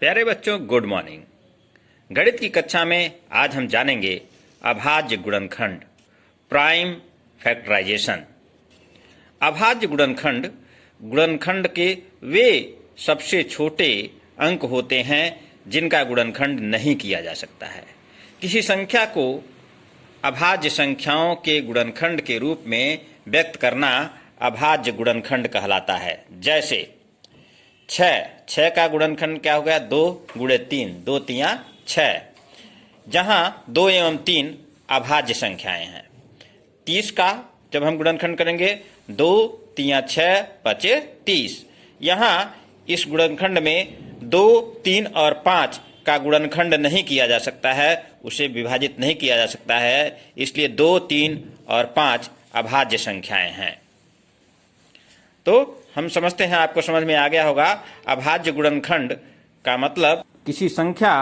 प्यारे बच्चों, good morning. गणित की कक्षा में आज हम जानेंगे अभाज्य गुणनखंड, प्राइम फैक्टराइजेशन। अभाज्य गुणनखंड गुणनखंड के वे सबसे छोटे अंक होते हैं जिनका गुणनखंड नहीं किया जा सकता है। किसी संख्या को अभाज्य संख्याओं के गुणनखंड के रूप में व्यक्त करना अभाज्य गुणनखंड कहलाता है। जैसे 6 का गुणनखंड क्या हो गया? 2 गुणे 3, 2 तियां 6, जहां 2 एवं 3 अभाज्य संख्याएं हैं। 30 का जब हम गुणनखंड करेंगे 2 तियां 6 पचे 30, यहाँ इस गुणनखंड में 2, 3 और 5 का गुणनखंड नहीं किया जा सकता है, उसे विभाजित नहीं किया जा सकता है, इसलिए 2, 3 और 5 अभाज्य संख्याएं हैं। तो हम समझते हैं, आपको समझ में आ गया होगा, अभाज्य गुणनखंड का मतलब किसी संख्या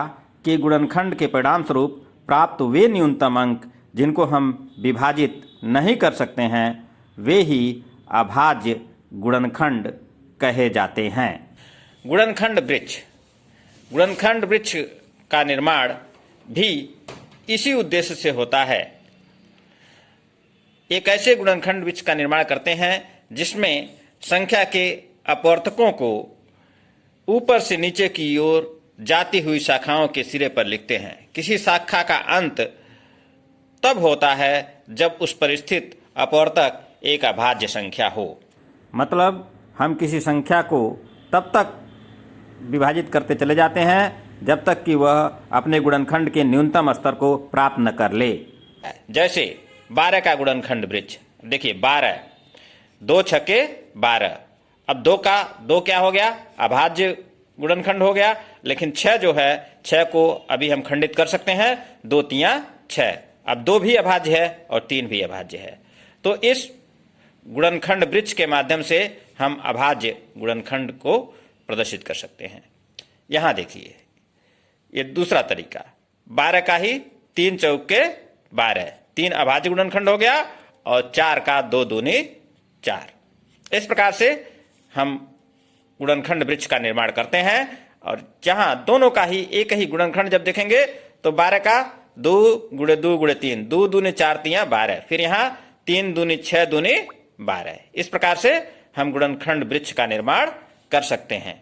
के गुणनखंड के परिणाम स्वरूप प्राप्त वे न्यूनतम अंक जिनको हम विभाजित नहीं कर सकते हैं, वे ही अभाज्य गुणनखंड कहे जाते हैं। गुणनखंड वृक्ष का निर्माण भी इसी उद्देश्य से होता है। एक ऐसे गुणनखंड वृक्ष का निर्माण करते हैं जिसमें संख्या के अपवर्तकों को ऊपर से नीचे की ओर जाती हुई शाखाओं के सिरे पर लिखते हैं। किसी शाखा का अंत तब होता है जब उस पर स्थित अपवर्तक एक अभाज्य संख्या हो। मतलब हम किसी संख्या को तब तक विभाजित करते चले जाते हैं जब तक कि वह अपने गुणनखंड के न्यूनतम स्तर को प्राप्त न कर ले। जैसे 12 का गुणनखंड वृक्ष देखिए, 12, 2 छक्के 12। अब 2 का 2 क्या हो गया? अभाज्य गुणनखंड हो गया। लेकिन 6 जो है, 6 को अभी हम खंडित कर सकते हैं, 2 तियां 6। अब 2 भी अभाज्य है और 3 भी अभाज्य है। तो इस गुणनखंड वृक्ष के माध्यम से हम अभाज्य गुणनखंड को प्रदर्शित कर सकते हैं। यहां देखिए, ये दूसरा तरीका, 12 का ही 3 चौके 12, 3 अभाज्य गुणनखंड हो गया, और 4 का 2 दूनी 4। इस प्रकार से हम गुणनखंड वृक्ष का निर्माण करते हैं। और जहां दोनों का ही एक ही गुणनखंड जब देखेंगे तो 12 का 2 गुणे 2 गुणे 3, 2 दूनी 4 तियां 12, फिर यहाँ 3 दूनी 6 दूनी 12। इस प्रकार से हम गुणनखंड वृक्ष का निर्माण कर सकते हैं।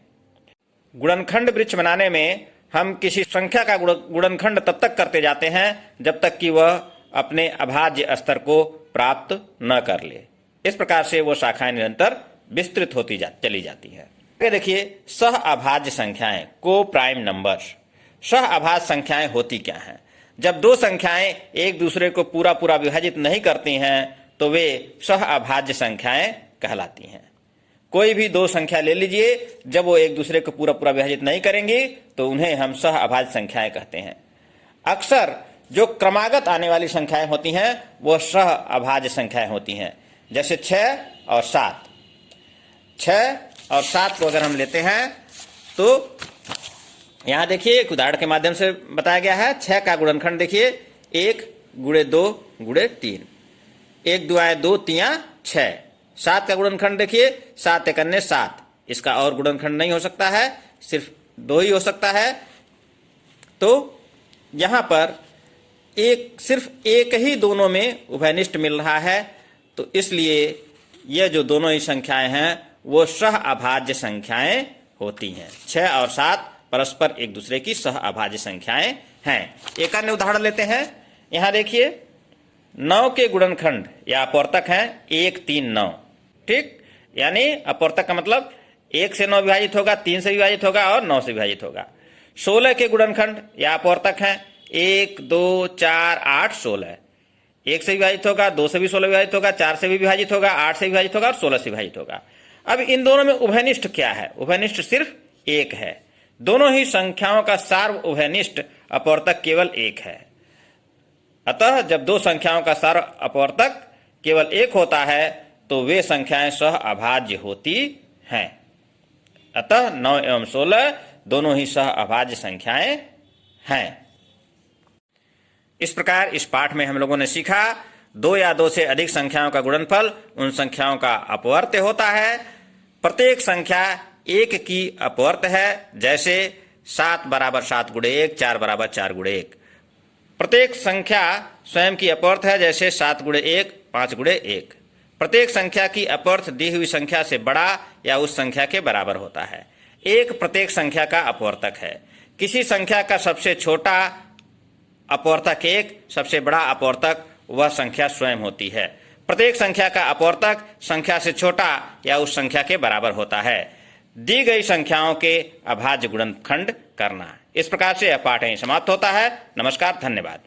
गुणनखंड वृक्ष बनाने में हम किसी संख्या का गुणनखंड तब तक करते जाते हैं जब तक कि वह अपने अभाज्य स्तर को प्राप्त न कर ले। इस प्रकार से वो शाखाएं निरंतर विस्तृत होती चली जाती हैं। आगे देखिए, सह अभाज्य संख्याएं, को प्राइम नंबर्स। सह अभाज्य संख्याएं होती क्या हैं? जब दो संख्याएं एक दूसरे को पूरा पूरा विभाजित नहीं करती हैं तो वे सह अभाज्य संख्याएं कहलाती हैं। कोई भी दो संख्या ले लीजिए, जब वो एक दूसरे को पूरा पूरा विभाजित नहीं करेंगी तो उन्हें हम सह अभाज्य संख्याएं कहते हैं। अक्सर जो क्रमागत आने वाली संख्याएं होती हैं वो सह अभाज्य संख्याएं होती हैं। जैसे 6 और 7। 6 और 7 को अगर हम लेते हैं तो यहां देखिए, एक उदाहरण के माध्यम से बताया गया है। 6 का गुणनखंड देखिए, 1 गुणे 2 गुणे 3, 1 दुआएं 2 तियां 6। 7 का गुणनखंड देखिए, 7 एकन्ने 7, इसका और गुणनखंड नहीं हो सकता है, सिर्फ 2 ही हो सकता है। तो यहां पर सिर्फ एक ही दोनों में उभयनिष्ठ मिल रहा है, तो इसलिए ये जो दोनों ही संख्याएं हैं वो सह अभाज्य संख्याएं होती हैं। 6 और 7 परस्पर एक दूसरे की सह अभाज्य संख्याएं हैं। एक अन्य उदाहरण लेते हैं। यहां देखिए, 9 के गुणनखंड या अपवर्तक हैं 1, 3, 9। ठीक, यानी अपवर्तक का मतलब 1 से 9 विभाजित होगा, 3 से विभाजित होगा और 9 से विभाजित होगा। 16 के गुणनखंड या अपवर्तक हैं 1, 2, 4, 8, 16। 1 से विभाजित होगा, 2 से भी 16 विभाजित होगा, 4 से भी विभाजित होगा, 8 से विभाजित होगा और 16 से विभाजित होगा। अब इन दोनों में उभयनिष्ठ क्या है? उभयनिष्ठ सिर्फ 1 है। दोनों ही संख्याओं का सार्व उभयनिष्ठ अपवर्तक केवल 1 है। अतः जब दो संख्याओं का सार्व अपवर्तक केवल 1 होता है तो वे संख्याएं सह अभाज्य होती हैं। अतः 9 एवं 16 दोनों ही सह अभाज्य संख्याएं हैं। इस प्रकार इस पाठ में हम लोगों ने सीखा, 2 या 2 से अधिक संख्याओं का गुणनफल उन संख्याओं का अपवर्त्य होता है। प्रत्येक संख्या 1 की अपवर्त्य है। जैसे 7 बराबर 7 गुणे 1, 4 बराबर 4 गुणे 1। प्रत्येक संख्या स्वयं की अपवर्त है, जैसे 7 गुणे 1, 5 गुणे 1। प्रत्येक संख्या की अपवर्त दी हुई संख्या से बड़ा या उस संख्या के बराबर होता है। एक प्रत्येक संख्या का अपवर्तक है। किसी संख्या का सबसे छोटा अपवर्तक 1, सबसे बड़ा अपवर्तक वह संख्या स्वयं होती है। प्रत्येक संख्या का अपवर्तक संख्या से छोटा या उस संख्या के बराबर होता है। दी गई संख्याओं के अभाज्य गुणनखंड करना। इस प्रकार से यह पाठ यहीं समाप्त होता है। नमस्कार, धन्यवाद।